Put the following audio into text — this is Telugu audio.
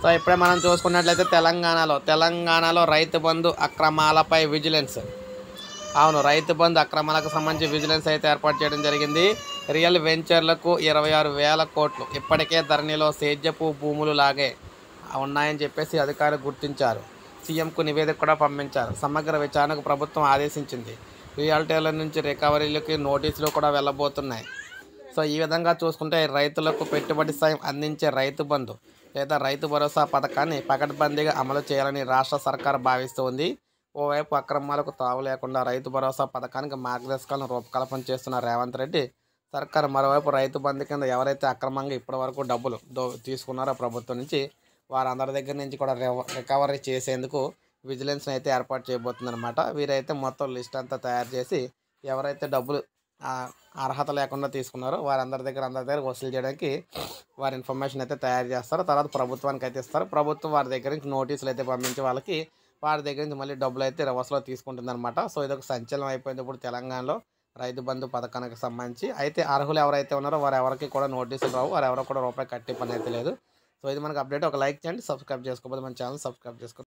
సో ఇప్పుడే మనం చూసుకున్నట్లయితే తెలంగాణలో రైతు బంధు అక్రమాలపై విజిలెన్స్. అవును, రైతు బంధు అక్రమాలకు సంబంధించి విజిలెన్స్ అయితే ఏర్పాటు చేయడం జరిగింది. రియల్ వెంచర్లకు 26,000 కోట్లు ఇప్పటికే ధరణిలో సేద్యపు భూములు లాగే ఉన్నాయని చెప్పేసి అధికారులు గుర్తించారు. సీఎంకు నివేదిక కూడా పంపించారు. సమగ్ర విచారణకు ప్రభుత్వం ఆదేశించింది. రియాల్టీల నుంచి రికవరీలకి నోటీసులు కూడా వెళ్ళబోతున్నాయి. సో ఈ విధంగా చూసుకుంటే రైతులకు పెట్టుబడి సాయం అందించే రైతు బంధు లేదా రైతు భరోసా పథకాన్ని పకడ్బందీగా అమలు చేయాలని రాష్ట్ర సర్కార్ భావిస్తోంది. ఓవైపు అక్రమాలకు తావు లేకుండా రైతు భరోసా పథకానికి మార్గదర్శకాలను రూపకల్పన చేస్తున్న రేవంత్ రెడ్డి సర్కార్ మరోవైపు రైతు బంధు కింద ఎవరైతే అక్రమంగా ఇప్పటివరకు డబ్బులు తీసుకున్నారో ప్రభుత్వం నుంచి వారందరి దగ్గర నుంచి కూడా రికవరీ చేసేందుకు విజిలెన్స్ని అయితే ఏర్పాటు చేయబోతుందన్నమాట. వీరైతే మొత్తం లిస్ట్ అంతా తయారు చేసి ఎవరైతే డబ్బులు అర్హత లేకుండా తీసుకున్నారో అందరి దగ్గర వసూలు చేయడానికి వారి ఇన్ఫర్మేషన్ అయితే తయారు చేస్తారు. తర్వాత ప్రభుత్వానికి అయితే ఇస్తారు. ప్రభుత్వం వారి దగ్గర నుంచి నోటీసులు అయితే పంపించి వారి దగ్గర నుంచి మళ్ళీ డబ్బులు అయితే రివర్స్లో తీసుకుంటుంది అనమాట. సో ఇదొక సంచలనం అయిపోయింది ఇప్పుడు తెలంగాణలో రైతు బంధు పథకానికి సంబంధించి. అయితే అర్హులు ఎవరైతే ఉన్నారో వారు ఎవరికి కూడా నోటీసులు రావు, వారు ఎవరు కూడా రూపాయి కట్టే పని అయితే లేదు. సో ఇది మనకు అప్డేట్. ఒక లైక్ చేయండి, సబ్స్క్రైబ్ చేసుకోకపోతే మన ఛానల్ సబ్స్క్రైబ్ చేసుకోండి.